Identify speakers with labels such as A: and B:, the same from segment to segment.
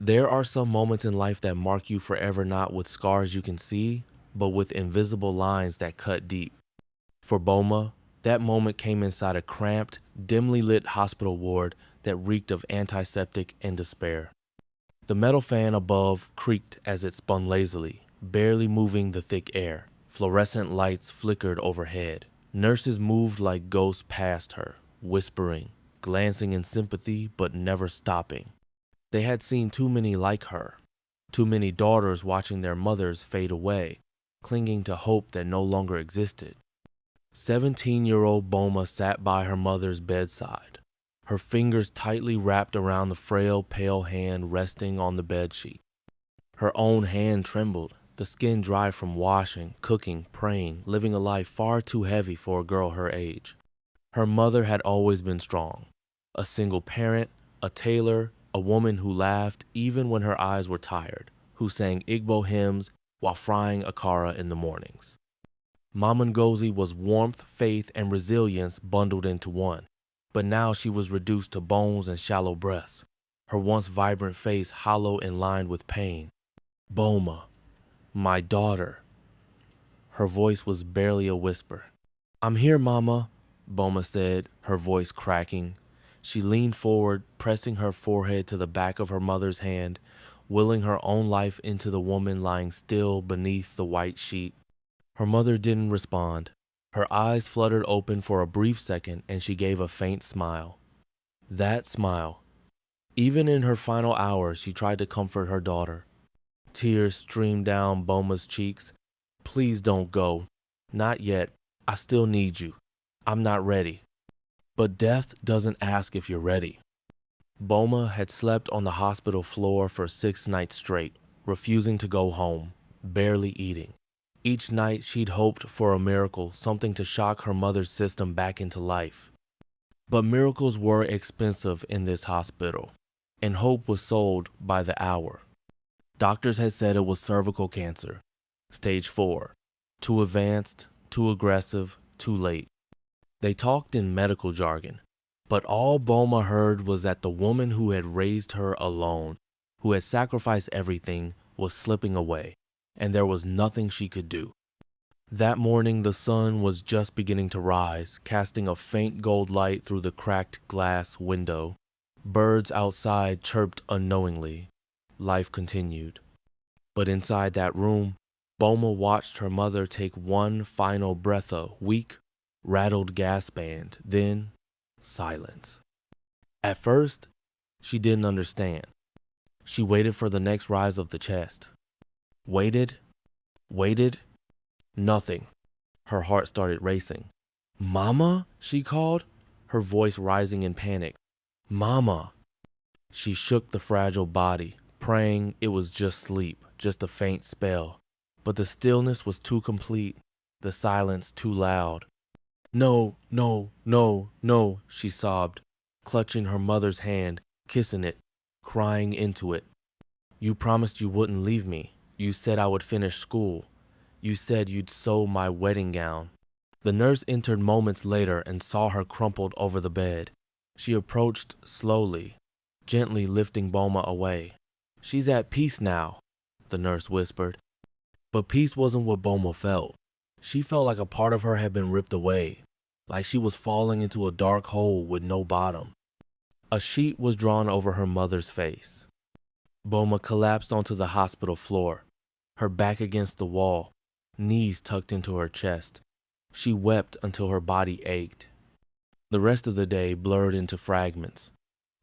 A: There are some moments in life that mark you forever, not with scars you can see, but with invisible lines that cut deep. For Boma, that moment came inside a cramped, dimly lit hospital ward that reeked of antiseptic and despair. The metal fan above creaked as it spun lazily, barely moving the thick air. Fluorescent lights flickered overhead. Nurses moved like ghosts past her, whispering, glancing in sympathy but never stopping. They had seen too many like her, too many daughters watching their mothers fade away, clinging to hope that no longer existed. 17-year-old Boma sat by her mother's bedside, her fingers tightly wrapped around the frail, pale hand resting on the bedsheet. Her own hand trembled, the skin dry from washing, cooking, praying, living a life far too heavy for a girl her age. Her mother had always been strong, a single parent, a tailor, a woman who laughed even when her eyes were tired, who sang Igbo hymns while frying akara in the mornings. Mama Ngozi was warmth, faith, and resilience bundled into one, but now she was reduced to bones and shallow breaths, her once vibrant face hollow and lined with pain. Boma, my daughter. Her voice was barely a whisper. I'm here, Mama, Boma said, her voice cracking. She leaned forward, pressing her forehead to the back of her mother's hand, willing her own life into the woman lying still beneath the white sheet. Her mother didn't respond. Her eyes fluttered open for a brief second, and she gave a faint smile. That smile. Even in her final hours, she tried to comfort her daughter. Tears streamed down Boma's cheeks. Please don't go. Not yet. I still need you. I'm not ready. But death doesn't ask if you're ready. Boma had slept on the hospital floor for 6 nights straight, refusing to go home, barely eating. Each night she'd hoped for a miracle, something to shock her mother's system back into life. But miracles were expensive in this hospital, and hope was sold by the hour. Doctors had said it was cervical cancer, stage 4, too advanced, too aggressive, too late. They talked in medical jargon, but all Boma heard was that the woman who had raised her alone, who had sacrificed everything, was slipping away, and there was nothing she could do. That morning the sun was just beginning to rise, casting a faint gold light through the cracked glass window. Birds outside chirped unknowingly. Life continued. But inside that room, Boma watched her mother take one final breath, a weak, rattled gas band, then silence. At first, she didn't understand. She waited for the next rise of the chest. Waited, nothing. Her heart started racing. Mama, she called, her voice rising in panic. Mama. She shook the fragile body, praying it was just sleep, just a faint spell. But the stillness was too complete, the silence too loud. No, no, no, no, she sobbed, clutching her mother's hand, kissing it, crying into it. You promised you wouldn't leave me. You said I would finish school. You said you'd sew my wedding gown. The nurse entered moments later and saw her crumpled over the bed. She approached slowly, gently lifting Boma away. She's at peace now, the nurse whispered. But peace wasn't what Boma felt. She felt like a part of her had been ripped away, like she was falling into a dark hole with no bottom. A sheet was drawn over her mother's face. Boma collapsed onto the hospital floor, her back against the wall, knees tucked into her chest. She wept until her body ached. The rest of the day blurred into fragments.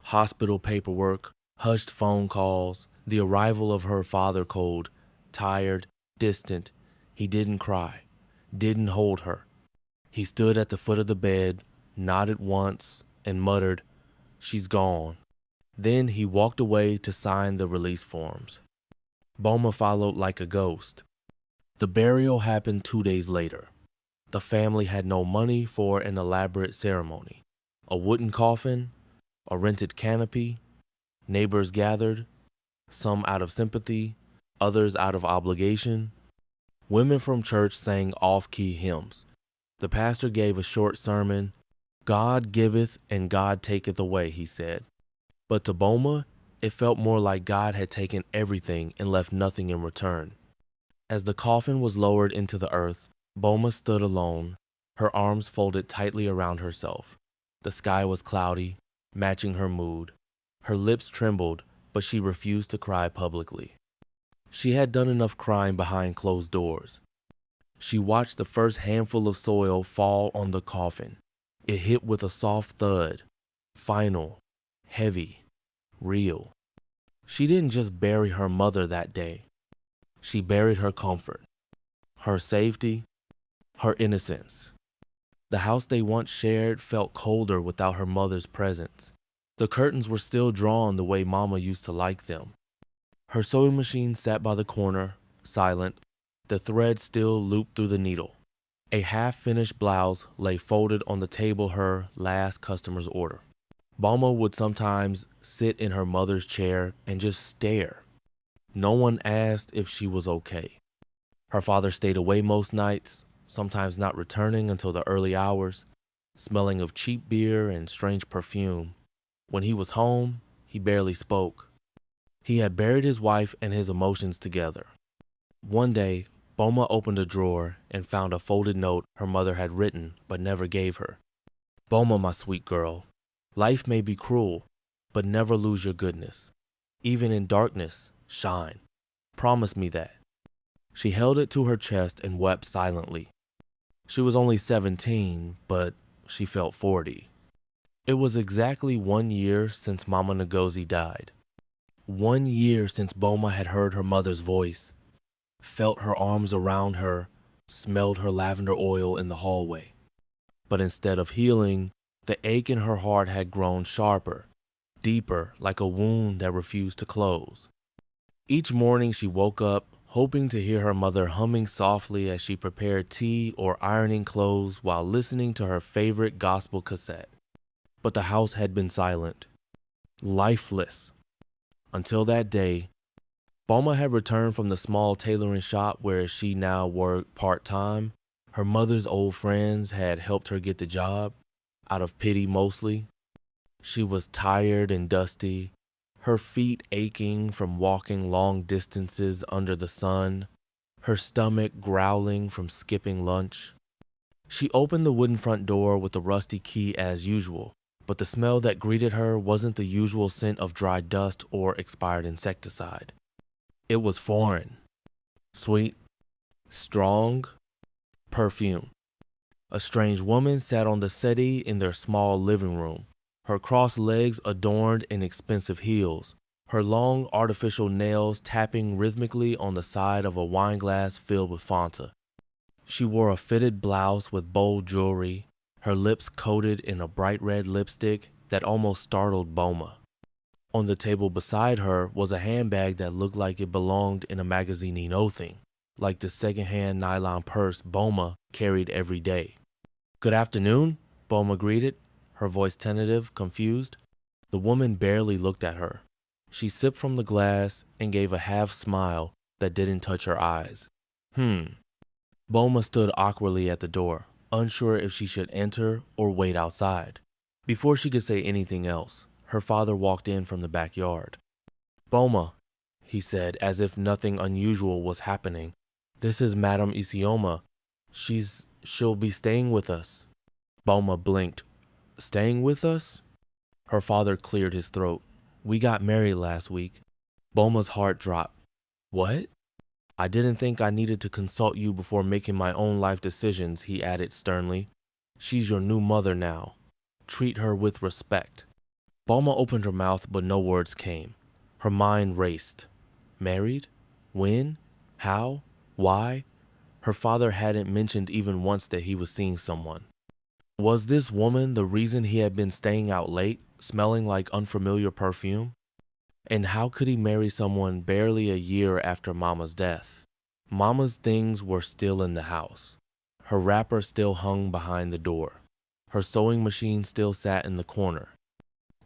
A: Hospital paperwork, hushed phone calls, the arrival of her father cold, tired, distant. He didn't cry, didn't hold her. He stood at the foot of the bed, nodded once, and muttered, "She's gone." Then he walked away to sign the release forms. Boma followed like a ghost. The burial happened 2 days later. The family had no money for an elaborate ceremony. A wooden coffin, a rented canopy. Neighbors gathered, some out of sympathy, others out of obligation. Women from church sang off-key hymns. The pastor gave a short sermon. God giveth and God taketh away, he said. But to Boma, It felt more like God had taken everything and left nothing in return. As the coffin was lowered into the earth, Boma stood alone, her arms folded tightly around herself. The sky was cloudy, matching her mood. Her lips trembled, but she refused to cry publicly. She had done enough crying behind closed doors. She watched the first handful of soil fall on the coffin. It hit with a soft thud, final, heavy, real. She didn't just bury her mother that day. She buried her comfort, her safety, her innocence. The house they once shared felt colder without her mother's presence. The curtains were still drawn the way Mama used to like them. Her sewing machine sat by the corner, silent, the thread still looped through the needle. A half-finished blouse lay folded on the table her last customer's order. Boma would sometimes sit in her mother's chair and just stare. No one asked if she was okay. Her father stayed away most nights, sometimes not returning until the early hours, smelling of cheap beer and strange perfume. When he was home, he barely spoke. He had buried his wife and his emotions together. One day, Boma opened a drawer and found a folded note her mother had written but never gave her. Boma, my sweet girl, life may be cruel, but never lose your goodness. Even in darkness, shine. Promise me that. She held it to her chest and wept silently. She was only 17, but she felt 40. It was exactly 1 year since Mama Ngozi died. 1 year since Boma had heard her mother's voice, felt her arms around her, smelled her lavender oil in the hallway. But instead of healing, the ache in her heart had grown sharper, deeper, like a wound that refused to close. Each morning she woke up, hoping to hear her mother humming softly as she prepared tea or ironing clothes while listening to her favorite gospel cassette. But the house had been silent, lifeless. Until that day, Boma had returned from the small tailoring shop where she now worked part-time. Her mother's old friends had helped her get the job, out of pity mostly. She was tired and dusty, her feet aching from walking long distances under the sun, her stomach growling from skipping lunch. She opened the wooden front door with a rusty key as usual, but the smell that greeted her wasn't the usual scent of dry dust or expired insecticide. It was foreign, sweet, strong, perfume. A strange woman sat on the settee in their small living room, her crossed legs adorned in expensive heels, her long artificial nails tapping rhythmically on the side of a wine glass filled with Fanta. She wore a fitted blouse with bold jewelry, her lips coated in a bright red lipstick that almost startled Boma. On the table beside her was a handbag that looked like it belonged in a magazine thing, like the secondhand nylon purse Boma carried every day. "Good afternoon," Boma greeted, her voice tentative, confused. The woman barely looked at her. She sipped from the glass and gave a half smile that didn't touch her eyes. Boma stood awkwardly at the door, unsure if she should enter or wait outside. Before she could say anything else, her father walked in from the backyard. "Boma," he said, as if nothing unusual was happening. "This is Madame Isioma. She'll be staying with us." Boma blinked. "Staying with us?" Her father cleared his throat. "We got married last week." Boma's heart dropped. "What?" "I didn't think I needed to consult you before making my own life decisions," he added sternly. "She's your new mother now. Treat her with respect." Boma opened her mouth, but no words came. Her mind raced. Married? When? How? Why? Her father hadn't mentioned even once that he was seeing someone. Was this woman the reason he had been staying out late, smelling like unfamiliar perfume? And how could he marry someone barely a year after Mama's death? Mama's things were still in the house. Her wrapper still hung behind the door. Her sewing machine still sat in the corner.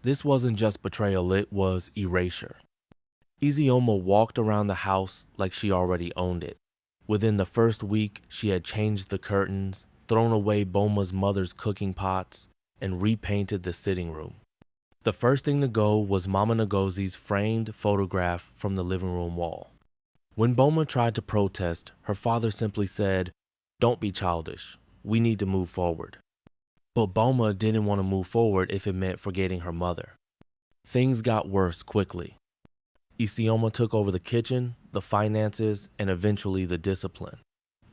A: This wasn't just betrayal, it was erasure. Isioma walked around the house like she already owned it. Within the first week, she had changed the curtains, thrown away Boma's mother's cooking pots, and repainted the sitting room. The first thing to go was Mama Ngozi's framed photograph from the living room wall. When Boma tried to protest, her father simply said, "Don't be childish. We need to move forward." But Boma didn't want to move forward if it meant forgetting her mother. Things got worse quickly. Isioma took over the kitchen, the finances, and eventually the discipline.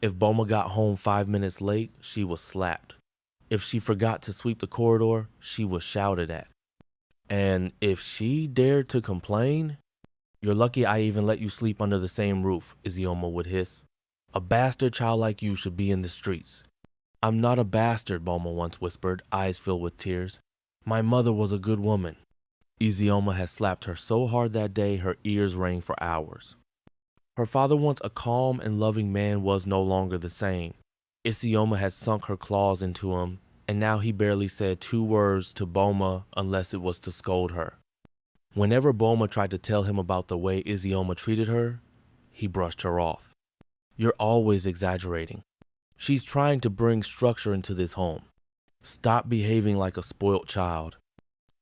A: If Boma got home 5 minutes late, she was slapped. If she forgot to sweep the corridor, she was shouted at. And if she dared to complain, "You're lucky I even let you sleep under the same roof," Isioma would hiss. "A bastard child like you should be in the streets." "I'm not a bastard," Boma once whispered, eyes filled with tears. "My mother was a good woman." Isioma had slapped her so hard that day her ears rang for hours. Her father, once a calm and loving man, was no longer the same. Isioma had sunk her claws into him, and now he barely said 2 words to Boma unless it was to scold her. Whenever Boma tried to tell him about the way Isioma treated her, he brushed her off. "You're always exaggerating. She's trying to bring structure into this home. Stop behaving like a spoilt child."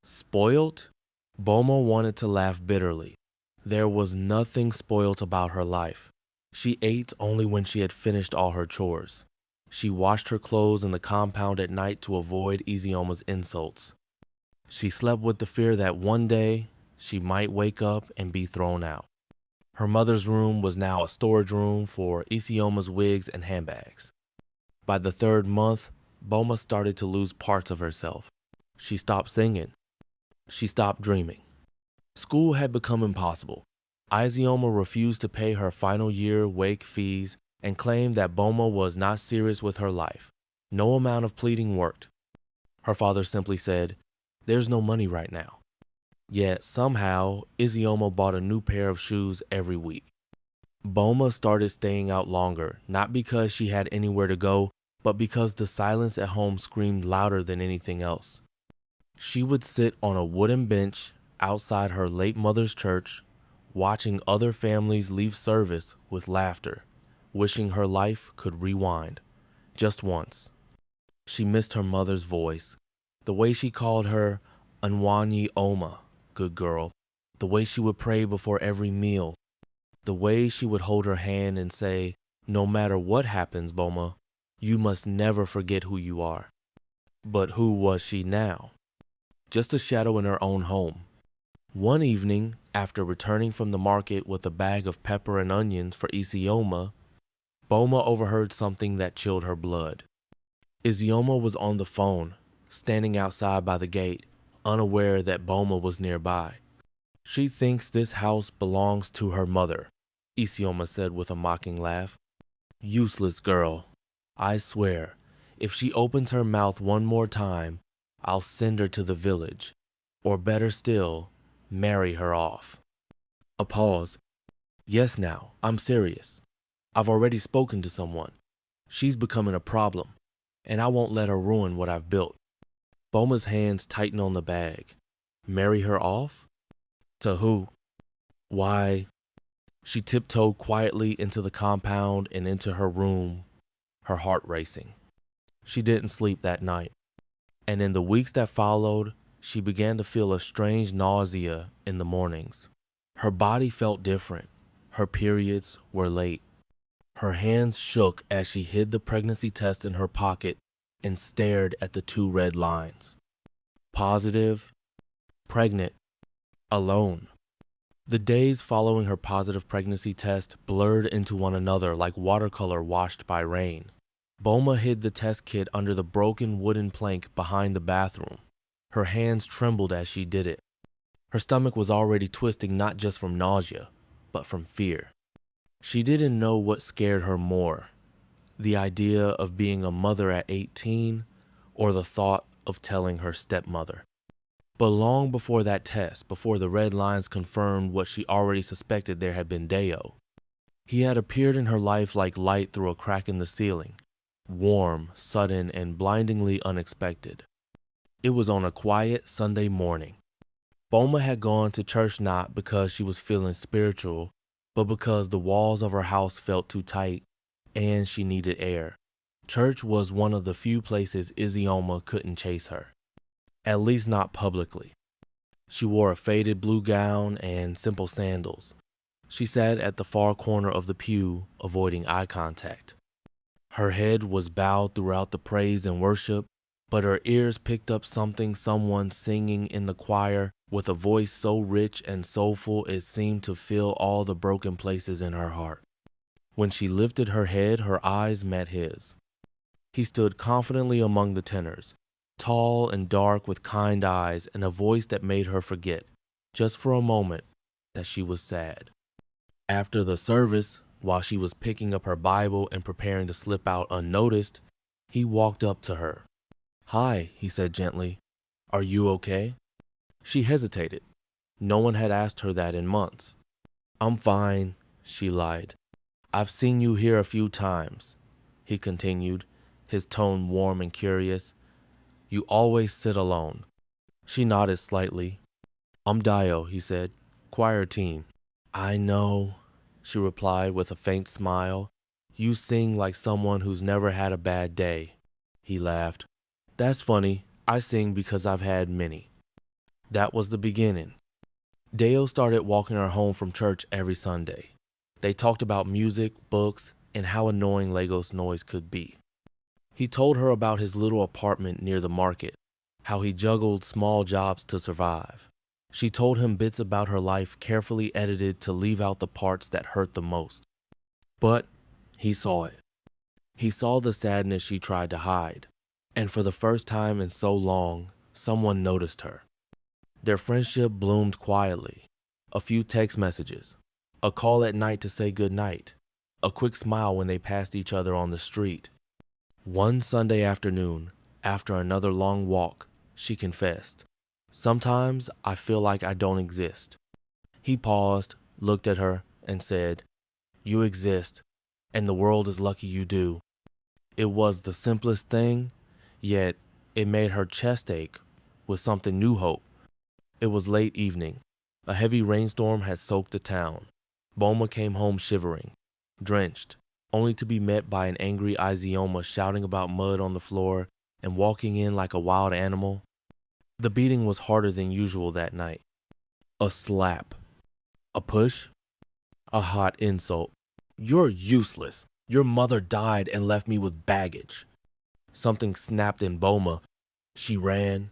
A: Spoilt? Boma wanted to laugh bitterly. There was nothing spoilt about her life. She ate only when she had finished all her chores. She washed her clothes in the compound at night to avoid Isioma's insults. She slept with the fear that one day she might wake up and be thrown out. Her mother's room was now a storage room for Isioma's wigs and handbags. By the 3rd month, Boma started to lose parts of herself. She stopped singing. She stopped dreaming. School had become impossible. Isioma refused to pay her final year wake fees and claimed that Boma was not serious with her life. No amount of pleading worked. Her father simply said, "There's no money right now." Yet somehow, Isioma bought a new pair of shoes every week. Boma started staying out longer, not because she had anywhere to go, but because the silence at home screamed louder than anything else. She would sit on a wooden bench outside her late mother's church, watching other families leave service with laughter, wishing her life could rewind, just once. She missed her mother's voice, the way she called her Anwanyi Oma, good girl, the way she would pray before every meal, the way she would hold her hand and say, "No matter what happens, Boma, you must never forget who you are." But who was she now? Just a shadow in her own home. One evening, after returning from the market with a bag of pepper and onions for Isioma, Boma overheard something that chilled her blood. Isioma was on the phone, standing outside by the gate, unaware that Boma was nearby. "She thinks this house belongs to her mother," Isioma said with a mocking laugh. "Useless girl. I swear, if she opens her mouth one more time, I'll send her to the village, or better still, marry her off." A pause. "Yes now, I'm serious. I've already spoken to someone. She's becoming a problem, and I won't let her ruin what I've built." Boma's hands tightened on the bag. Marry her off? To who? Why? She tiptoed quietly into the compound and into her room, her heart racing. She didn't sleep that night, and in the weeks that followed, she began to feel a strange nausea in the mornings. Her body felt different. Her periods were late. Her hands shook as she hid the pregnancy test in her pocket and stared at the 2 red lines. Positive, pregnant, alone. The days following her positive pregnancy test blurred into one another like watercolor washed by rain. Boma hid the test kit under the broken wooden plank behind the bathroom. Her hands trembled as she did it. Her stomach was already twisting not just from nausea, but from fear. She didn't know what scared her more, the idea of being a mother at 18 or the thought of telling her stepmother. But long before that test, before the red lines confirmed what she already suspected there had been Deo, he had appeared in her life like light through a crack in the ceiling, warm, sudden, and blindingly unexpected. It was on a quiet Sunday morning. Boma had gone to church not because she was feeling spiritual, but because the walls of her house felt too tight and she needed air. Church was one of the few places Isioma couldn't chase her, at least not publicly. She wore a faded blue gown and simple sandals. She sat at the far corner of the pew, avoiding eye contact. Her head was bowed throughout the praise and worship, but her ears picked up someone singing in the choir with a voice so rich and soulful it seemed to fill all the broken places in her heart. When she lifted her head, her eyes met his. He stood confidently among the tenors, tall and dark with kind eyes and a voice that made her forget, just for a moment, that she was sad. After the service, while she was picking up her Bible and preparing to slip out unnoticed, he walked up to her. "Hi," he said gently. "Are you okay?" She hesitated. No one had asked her that in months. "I'm fine," she lied. "I've seen you here a few times," he continued, his tone warm and curious. "You always sit alone." She nodded slightly. "I'm Dio," he said. "Choir team." "I know," she replied with a faint smile. "You sing like someone who's never had a bad day." He laughed. "That's funny. I sing because I've had many." That was the beginning. Dale started walking her home from church every Sunday. They talked about music, books, and how annoying Lagos noise could be. He told her about his little apartment near the market, how he juggled small jobs to survive. She told him bits about her life carefully edited to leave out the parts that hurt the most. But he saw it. He saw the sadness she tried to hide. And for the first time in so long, someone noticed her. Their friendship bloomed quietly. A few text messages, a call at night to say goodnight, a quick smile when they passed each other on the street. One Sunday afternoon, after another long walk, she confessed, "Sometimes I feel like I don't exist." He paused, looked at her, and said, "You exist, and the world is lucky you do." It was the simplest thing, yet it made her chest ache with something new hope. It was late evening. A heavy rainstorm had soaked the town. Boma came home shivering, drenched, only to be met by an angry Izioma shouting about mud on the floor and walking in like a wild animal. The beating was harder than usual that night. A slap. A push. A hot insult. "You're useless. Your mother died and left me with baggage." Something snapped in Boma. She ran.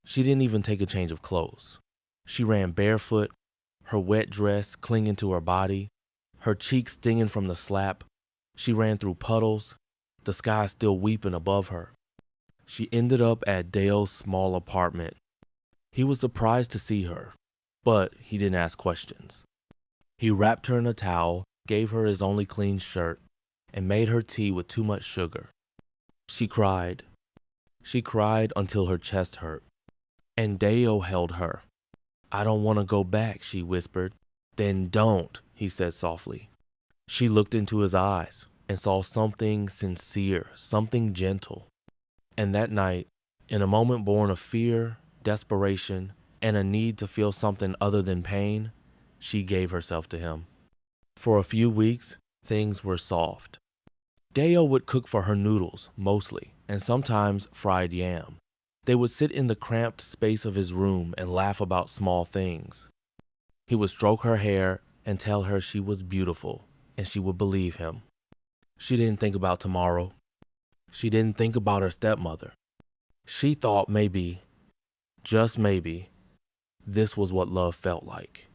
A: She didn't even take a change of clothes. She ran barefoot, her wet dress clinging to her body, her cheeks stinging from the slap. She ran through puddles, the sky still weeping above her. She ended up at Dale's small apartment. He was surprised to see her, but he didn't ask questions. He wrapped her in a towel, gave her his only clean shirt, and made her tea with too much sugar. She cried. She cried until her chest hurt. And Dale held her. "I don't want to go back," she whispered. "Then don't," he said softly. She looked into his eyes and saw something sincere, something gentle. And that night, in a moment born of fear, desperation, and a need to feel something other than pain, she gave herself to him. For a few weeks, things were soft. Deo would cook for her noodles, mostly, and sometimes fried yam. They would sit in the cramped space of his room and laugh about small things. He would stroke her hair and tell her she was beautiful, and she would believe him. She didn't think about tomorrow. She didn't think about her stepmother. She thought maybe, just maybe, this was what love felt like.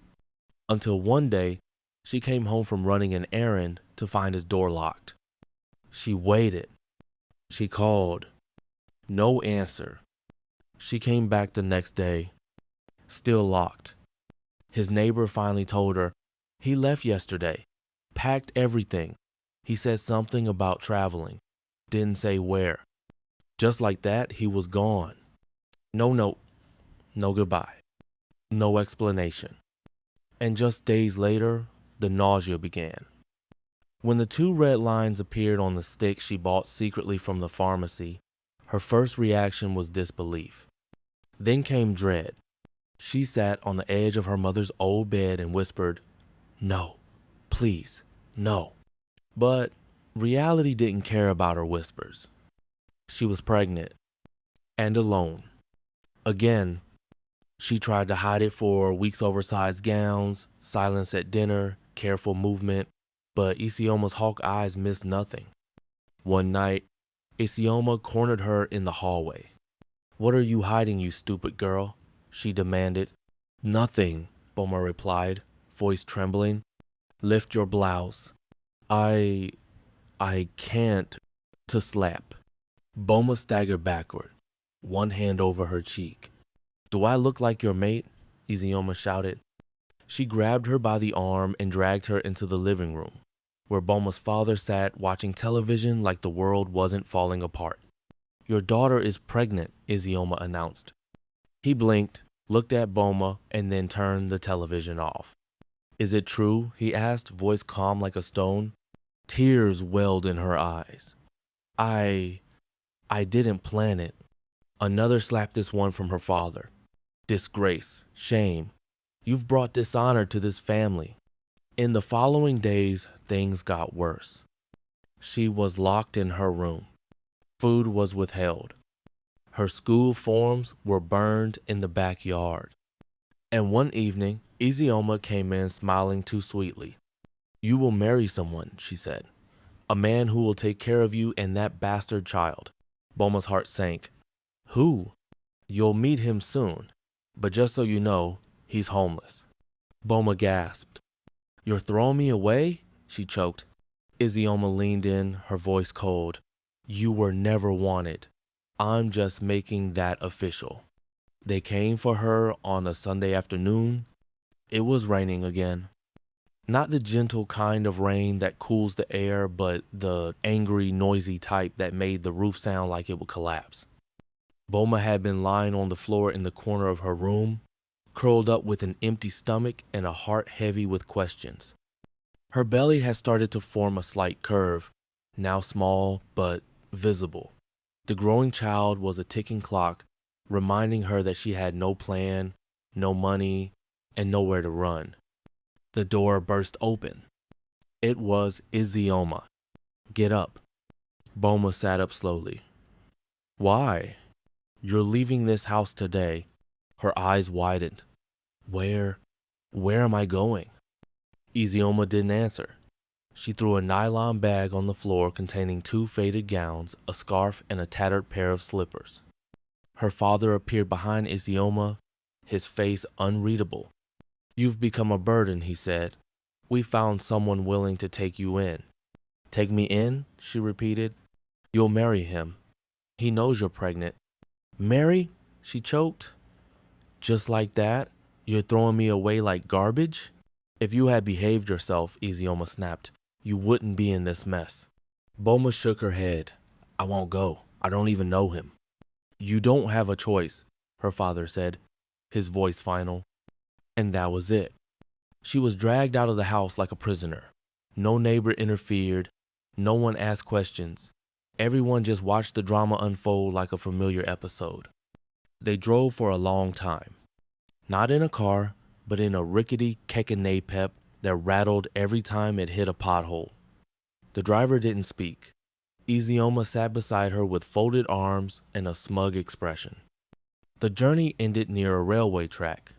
A: Until one day, she came home from running an errand to find his door locked. She waited. She called. No answer. She came back the next day, still locked. His neighbor finally told her, "He left yesterday, packed everything. He said something about traveling, didn't say where." Just like that, he was gone. No note, no goodbye, no explanation. And just days later, the nausea began. When the 2 red lines appeared on the stick she bought secretly from the pharmacy, her first reaction was disbelief. Then came dread. She sat on the edge of her mother's old bed and whispered, "No, please, no." But reality didn't care about her whispers. She was pregnant and alone. Again, She tried to hide it for weeks, oversized gowns, silence at dinner, careful movement, but Isioma's hawk eyes missed nothing. One night, Isioma cornered her in the hallway. "What are you hiding, you stupid girl?" she demanded. "Nothing," Boma replied, voice trembling. "Lift your blouse." I can't. To slap. Boma staggered backward, one hand over her cheek. "Do I look like your mate?" Isioma shouted. She grabbed her by the arm and dragged her into the living room, where Boma's father sat watching television like the world wasn't falling apart. "Your daughter is pregnant," Isioma announced. He blinked, looked at Boma, and then turned the television off. "Is it true?" he asked, voice calm like a stone. Tears welled in her eyes. I didn't plan it." Another slap, this one from her father. "Disgrace, shame. You've brought dishonor to this family." In the following days, things got worse. She was locked in her room. Food was withheld. Her school forms were burned in the backyard. And one evening, Isioma came in smiling too sweetly. "You will marry someone," she said. "A man who will take care of you and that bastard child." Boma's heart sank. "Who?" "You'll meet him soon. But just so you know, he's homeless." Boma gasped. "You're throwing me away?" she choked. Isioma leaned in, her voice cold. "You were never wanted. I'm just making that official." They came for her on a Sunday afternoon. It was raining again. Not the gentle kind of rain that cools the air, but the angry, noisy type that made the roof sound like it would collapse. Boma had been lying on the floor in the corner of her room, curled up with an empty stomach and a heart heavy with questions. Her belly had started to form a slight curve, now small but visible. The growing child was a ticking clock, reminding her that she had no plan, no money, and nowhere to run. The door burst open. It was Isioma. "Get up." Boma sat up slowly. "Why?" "You're leaving this house today." Her eyes widened. Where am I going?" Isioma didn't answer. She threw a nylon bag on the floor containing 2 faded gowns, a scarf, and a tattered pair of slippers. Her father appeared behind Isioma, his face unreadable. "You've become a burden," he said. "We found someone willing to take you in." "Take me in?" she repeated. "You'll marry him. He knows you're pregnant." "Marry?" she choked. "Just like that? You're throwing me away like garbage?" "If you had behaved yourself," Isioma snapped, "you wouldn't be in this mess." Boma shook her head. "I won't go. I don't even know him." "You don't have a choice," her father said, his voice final. And that was it. She was dragged out of the house like a prisoner. No neighbor interfered. No one asked questions. Everyone just watched the drama unfold like a familiar episode. They drove for a long time. Not in a car, but in a rickety Kekenapep that rattled every time it hit a pothole. The driver didn't speak. Isioma sat beside her with folded arms and a smug expression. The journey ended near a railway track.